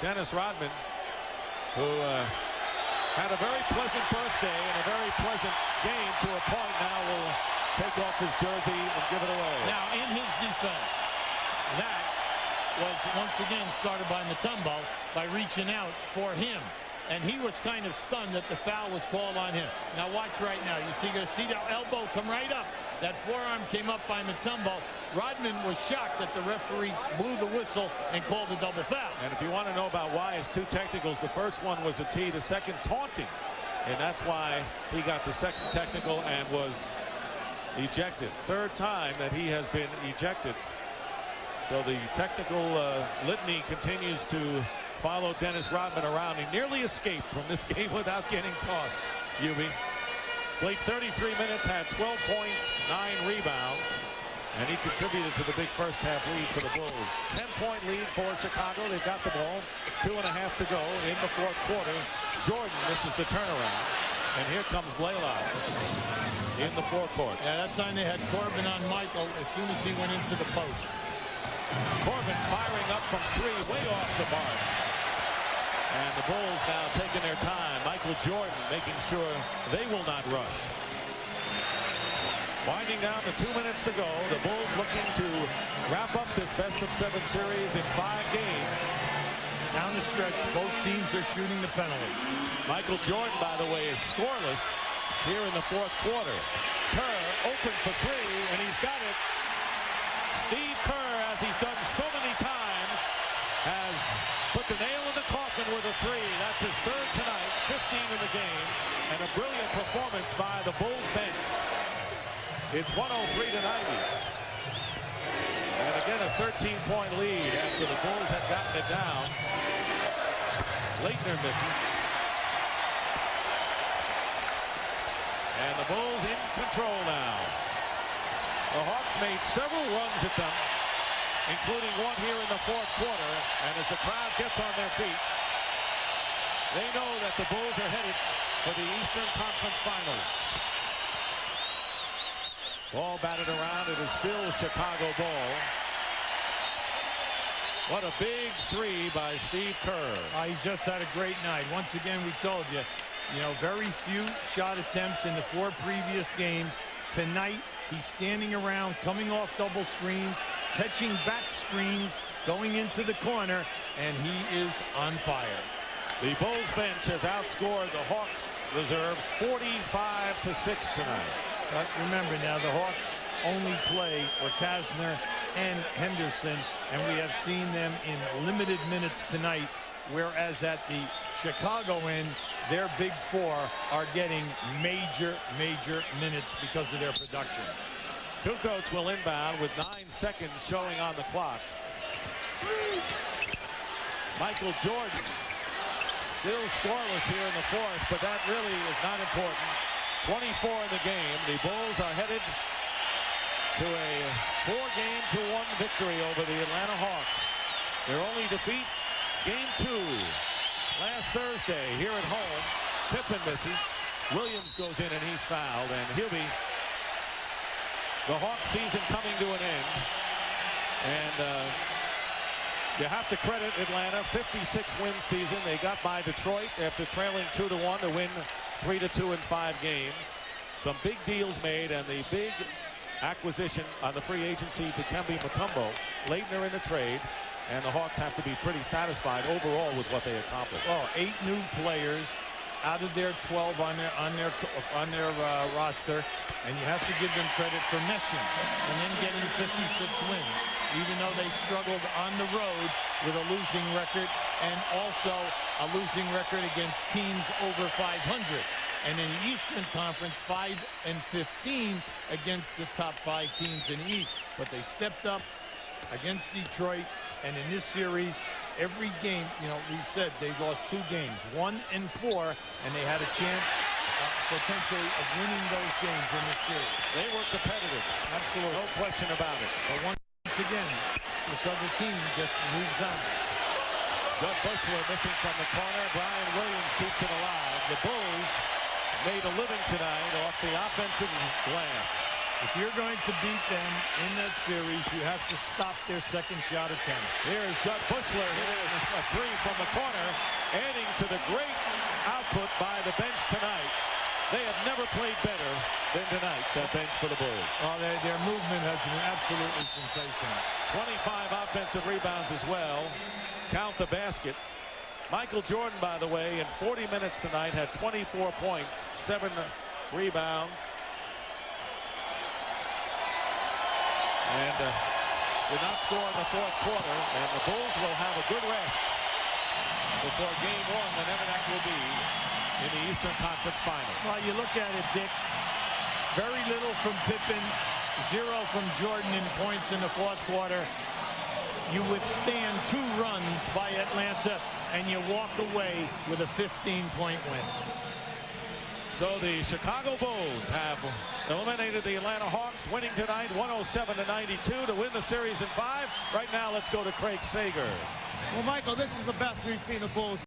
Dennis Rodman, who had a very pleasant birthday and a very pleasant game to a point, now will take off his jersey and give it away. Now, in his defense, that was once again started by Mutombo by reaching out for him. And he was kind of stunned that the foul was called on him. Now watch right now. You see that elbow come right up. That forearm came up by Mutombo. Rodman was shocked that the referee blew the whistle and called a double foul. And if you want to know about why it's 2 technicals, the first one was a tee, the second taunting. And that's why he got the second technical and was ejected. Third time that he has been ejected. So the technical litany continues to follow Dennis Rodman around. He nearly escaped from this game without getting tossed. Hubie played 33 minutes, had 12 points, 9 rebounds, and he contributed to the big first half lead for the Bulls. 10-point lead for Chicago. They've got the ball. 2.5 to go in the fourth quarter. Jordan misses the turnaround, and here comes Blaylock in the forecourt. Yeah, that time they had Corbin on Michael as soon as he went into the post. Corbin firing up from 3, way off the mark. And the Bulls now taking their time. Michael Jordan making sure they will not rush. Winding down to 2 minutes to go. The Bulls looking to wrap up this best-of-7 series in 5 games. Down the stretch, both teams are shooting the penalty. Michael Jordan, by the way, is scoreless here in the fourth quarter. Kerr open for 3, and he's got it. Steve Kerr, as he's done so many times, has put the nail in the coffin with a 3. That's his 3rd tonight, 15 in the game, and a brilliant performance by the Bulls bench. It's 103 to 90. And again, a 13-point lead after the Bulls had gotten it down. Leitner misses. And the Bulls in control now. The Hawks made several runs at them, including one here in the fourth quarter. And as the crowd gets on their feet, they know that the Bulls are headed for the Eastern Conference Finals. Ball batted around. It is still Chicago ball. What a big 3 by Steve Kerr. He's just had a great night. Once again, we told you, very few shot attempts in the 4 previous games. Tonight, he's standing around, coming off double screens, catching back screens, going into the corner, and he is on fire. The Bulls bench has outscored the Hawks reserves 45-6 tonight. But remember now, the Hawks only play Kastner and Henderson, and we have seen them in limited minutes tonight, whereas at the Chicago end, their big 4 are getting major minutes because of their production. Kukoc will inbound with 9 seconds showing on the clock. Michael Jordan still scoreless here in the fourth, but that really is not important. 24 in the game. The Bulls are headed to a 4-game-1 victory over the Atlanta Hawks. Their only defeat, game 2, last Thursday here at home. Pippen misses. Williams goes in and he's fouled, and he'll be the Hawks season coming to an end. And you have to credit Atlanta, 56-win season. They got by Detroit after trailing 2-1 to win 3-2 in 5 games. Some big deals made, and the big acquisition on the free agency to Dikembe Mutombo, Leitner in the trade, and the Hawks have to be pretty satisfied overall with what they accomplished. Well, 8 new players out of their 12 on their roster, and you have to give them credit for meshing and then getting 56 wins, even though they struggled on the road with a losing record and also a losing record against teams over 500. And in the Eastern Conference, 5-15 against the top 5 teams in the East. But they stepped up against Detroit, and in this series, every game, we said they lost 2 games, 1 and 4, and they had a chance potentially of winning those games in this series. They were competitive. Absolutely. No question about it. But once again, this other team just moves on. Doug Bushler missing from the corner. Brian Williams keeps it alive. The Bulls made a living tonight off the offensive glass. If you're going to beat them in that series, you have to stop their second shot attempt. Here's Judd Bushler hitting a three from the corner, adding to the great output by the bench tonight. They have never played better than tonight, that bench for the Bulls. Oh, their movement has been absolutely sensational. 25 offensive rebounds as well. Count the basket. Michael Jordan, by the way, in 40 minutes tonight had 24 points, 7 rebounds. And did not score in the fourth quarter, and the Bulls will have a good rest before game one, whenever that will be, in the Eastern Conference Final. Well, you look at it, Dick, very little from Pippen, 0 from Jordan in points in the fourth quarter. You withstand 2 runs by Atlanta, and you walk away with a 15-point win. So the Chicago Bulls have eliminated the Atlanta Hawks, winning tonight 107-92 to win the series in 5. Right now, let's go to Craig Sager. Well, Michael, this is the best we've seen the Bulls.